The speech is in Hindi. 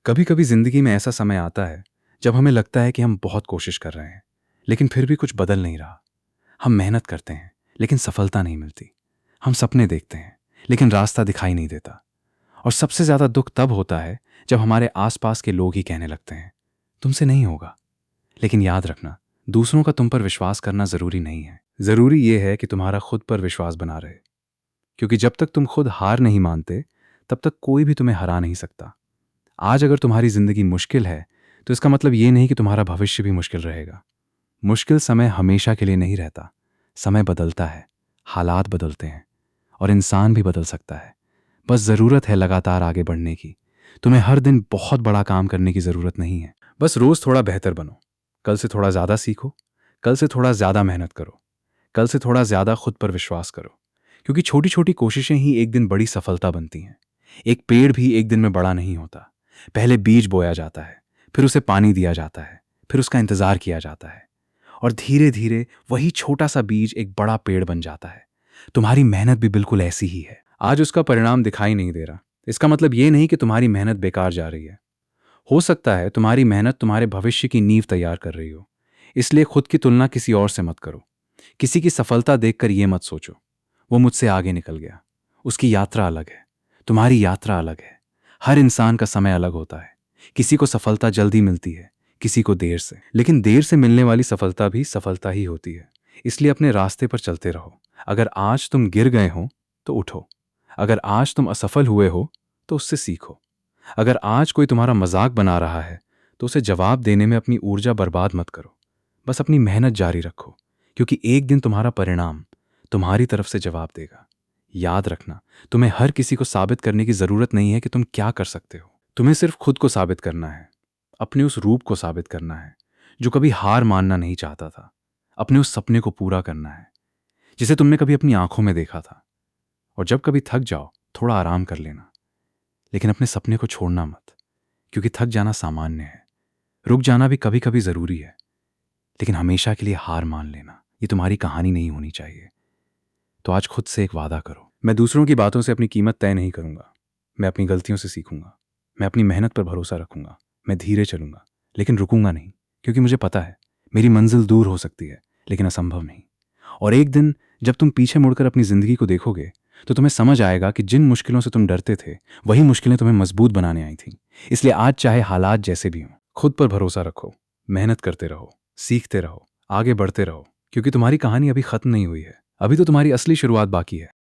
कभी कभी जिंदगी में ऐसा समय आता है जब हमें लगता है कि हम बहुत कोशिश कर रहे हैं, लेकिन फिर भी कुछ बदल नहीं रहा। हम मेहनत करते हैं लेकिन सफलता नहीं मिलती। हम सपने देखते हैं लेकिन रास्ता दिखाई नहीं देता। और सबसे ज्यादा दुख तब होता है जब हमारे आसपास के लोग ही कहने लगते हैं, तुमसे नहीं होगा। लेकिन याद रखना, दूसरों का तुम पर विश्वास करना जरूरी नहीं है। जरूरी यह है कि तुम्हारा खुद पर विश्वास बना रहे, क्योंकि जब तक तुम खुद हार नहीं मानते तब तक कोई भी तुम्हें हरा नहीं सकता। आज अगर तुम्हारी जिंदगी मुश्किल है तो इसका मतलब ये नहीं कि तुम्हारा भविष्य भी मुश्किल रहेगा। मुश्किल समय हमेशा के लिए नहीं रहता। समय बदलता है, हालात बदलते हैं, और इंसान भी बदल सकता है। बस जरूरत है लगातार आगे बढ़ने की। तुम्हें हर दिन बहुत बड़ा काम करने की जरूरत नहीं है। बस रोज थोड़ा बेहतर बनो। कल से थोड़ा ज्यादा सीखो। कल से थोड़ा ज्यादा मेहनत करो। कल से थोड़ा ज्यादा खुद पर विश्वास करो, क्योंकि छोटी छोटी कोशिशें ही एक दिन बड़ी सफलता बनती हैं। एक पेड़ भी एक दिन में बड़ा नहीं होता। पहले बीज बोया जाता है, फिर उसे पानी दिया जाता है, फिर उसका इंतजार किया जाता है, और धीरे धीरे वही छोटा सा बीज एक बड़ा पेड़ बन जाता है। तुम्हारी मेहनत भी बिल्कुल ऐसी ही है। आज उसका परिणाम दिखाई नहीं दे रहा, इसका मतलब ये नहीं कि तुम्हारी मेहनत बेकार जा रही है। हो सकता है तुम्हारी मेहनत तुम्हारे भविष्य की नींव तैयार कर रही हो। इसलिए खुद की तुलना किसी और से मत करो। किसी की सफलता देखकर ये मत सोचो, वो मुझसे आगे निकल गया। उसकी यात्रा अलग है, तुम्हारी यात्रा अलग है। हर इंसान का समय अलग होता है। किसी को सफलता जल्दी मिलती है, किसी को देर से, लेकिन देर से मिलने वाली सफलता भी सफलता ही होती है। इसलिए अपने रास्ते पर चलते रहो। अगर आज तुम गिर गए हो तो उठो। अगर आज तुम असफल हुए हो तो उससे सीखो। अगर आज कोई तुम्हारा मजाक बना रहा है तो उसे जवाब देने में अपनी ऊर्जा बर्बाद मत करो। बस अपनी मेहनत जारी रखो, क्योंकि एक दिन तुम्हारा परिणाम तुम्हारी तरफ से जवाब देगा। याद रखना, तुम्हें हर किसी को साबित करने की जरूरत नहीं है कि तुम क्या कर सकते हो। तुम्हें सिर्फ खुद को साबित करना है। अपने उस रूप को साबित करना है जो कभी हार मानना नहीं चाहता था। अपने उस सपने को पूरा करना है जिसे तुमने कभी अपनी आंखों में देखा था। और जब कभी थक जाओ, थोड़ा आराम कर लेना, लेकिन अपने सपने को छोड़ना मत, क्योंकि थक जाना सामान्य है। रुक जाना भी कभी कभी जरूरी है, लेकिन हमेशा के लिए हार मान लेना ये तुम्हारी कहानी नहीं होनी चाहिए। तो आज खुद से एक वादा करो, मैं दूसरों की बातों से अपनी कीमत तय नहीं करूंगा। मैं अपनी गलतियों से सीखूंगा। मैं अपनी मेहनत पर भरोसा रखूंगा। मैं धीरे चलूंगा, लेकिन रुकूंगा नहीं, क्योंकि मुझे पता है मेरी मंजिल दूर हो सकती है, लेकिन असंभव नहीं। और एक दिन जब तुम पीछे मुड़कर अपनी जिंदगी को देखोगे तो तुम्हें समझ आएगा कि जिन मुश्किलों से तुम डरते थे वही मुश्किलें तुम्हें मजबूत बनाने आई थीं। इसलिए आज चाहे हालात जैसे भी हों, खुद पर भरोसा रखो, मेहनत करते रहो, सीखते रहो, आगे बढ़ते रहो, क्योंकि तुम्हारी कहानी अभी खत्म नहीं हुई है। अभी तो तुम्हारी असली शुरुआत बाकी है।